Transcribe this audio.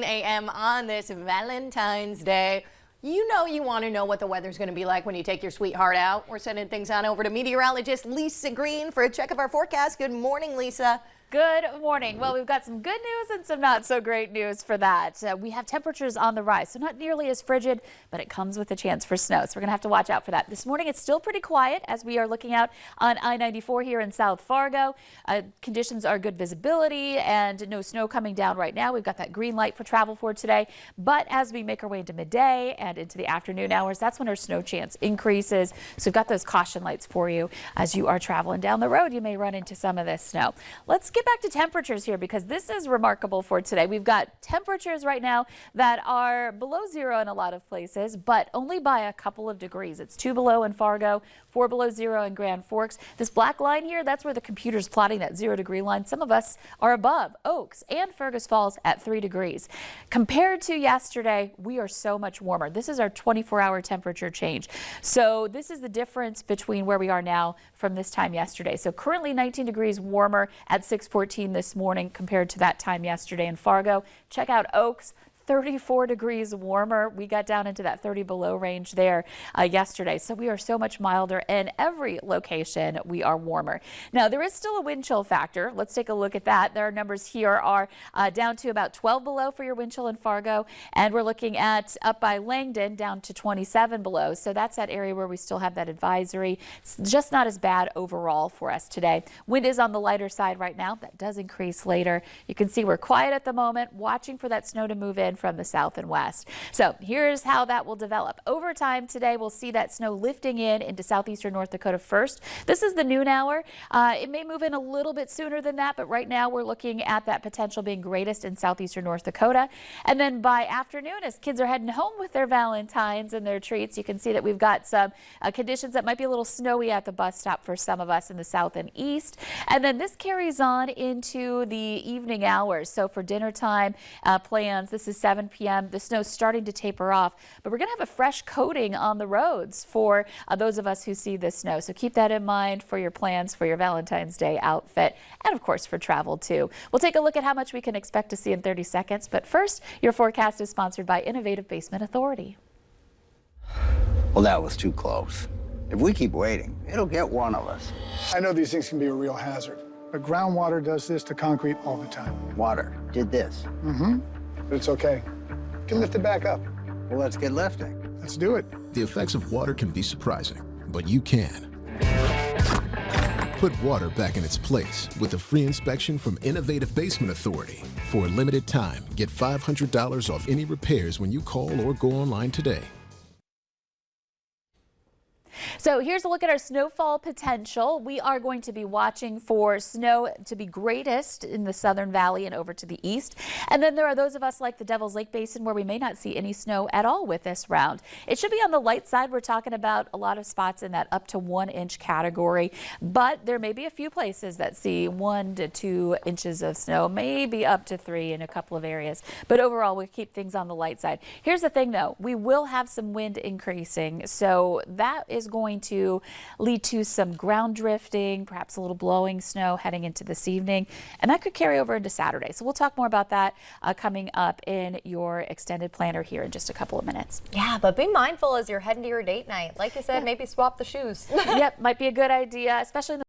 a.m. on this Valentine's Day. You know you want to know what the weather's going to be like when you take your sweetheart out. We're sending things on over to meteorologist Lisa Green for a check of our forecast. Good morning, Lisa. Good morning. Well, we've got some good news and some not so great news for that. We have temperatures on the rise, so not nearly as frigid, but it comes with a chance for snow. So we're going to have to watch out for that. This morning, it's still pretty quiet as we are looking out on I-94 here in South Fargo. Conditions are good visibility and no snow coming down right now. We've got that green light for travel for today. But as we make our way into midday and into the afternoon hours, that's when our snow chance increases. So we've got those caution lights for you as you are traveling down the road. You may run into some of this snow. Let's get back to temperatures here because this is remarkable for today. We've got temperatures right now that are below zero in a lot of places, but only by a couple of degrees. It's 2 below in Fargo, 4 below zero in Grand Forks. This black line here, that's where the computer's plotting that 0-degree line. Some of us are above Oaks and Fergus Falls at 3 degrees. Compared to yesterday, we are so much warmer. This is our 24-hour temperature change. So this is the difference between where we are now from this time yesterday. So currently 19 degrees warmer at 6:14 this morning compared to that time yesterday in Fargo. Check out Oaks. 34 degrees warmer. We got down into that 30 below range there yesterday. So we are so much milder in every location. We are warmer. Now there is still a wind chill factor. Let's take a look at that. Their numbers here are down to about 12 below for your wind chill in Fargo. And we're looking at up by Langdon down to 27 below. So that's that area where we still have that advisory. It's just not as bad overall for us today. Wind is on the lighter side right now. That does increase later. You can see we're quiet at the moment, watching for that snow to move in from the south and west. So here's how that will develop. Over time today, we'll see that snow lifting in into southeastern North Dakota first. This is the noon hour. It may move in a little bit sooner than that, but right now we're looking at that potential being greatest in southeastern North Dakota. And then by afternoon, as kids are heading home with their Valentines and their treats, you can see that we've got some conditions that might be a little snowy at the bus stop for some of us in the south and east. And then this carries on into the evening hours. So for dinner time plans, this is 7 p.m. The snow's starting to taper off, but we're going to have a fresh coating on the roads for those of us who see this snow. So keep that in mind for your plans for your Valentine's Day outfit and, of course, for travel, too. We'll take a look at how much we can expect to see in 30 seconds. But first, your forecast is sponsored by Innovative Basement Authority. Well, that was too close. If we keep waiting, it'll get one of us. I know these things can be a real hazard, but groundwater does this to concrete all the time. Water did this. But it's okay. You can lift it back up. Well, let's get lifting. Let's do it. The effects of water can be surprising, but you can. Put water back in its place with a free inspection from Innovative Basement Authority. For a limited time, get $500 off any repairs when you call or go online today. So here's a look at our snowfall potential. We are going to be watching for snow to be greatest in the Southern Valley and over to the east. And then there are those of us like the Devil's Lake Basin where we may not see any snow at all with this round. It should be on the light side. We're talking about a lot of spots in that up to 1 inch category, but there may be a few places that see 1 to 2 inches of snow, maybe up to 3 in a couple of areas. But overall, we keep things on the light side. Here's the thing though, we will have some wind increasing. So that is going to lead to some ground drifting, perhaps a little blowing snow heading into this evening, and that could carry over into Saturday. So we'll talk more about that coming up in your extended planner here in just a couple of minutes. Yeah, but be mindful as you're heading to your date night. Like you said, maybe swap the shoes. Yep, might be a good idea, especially in the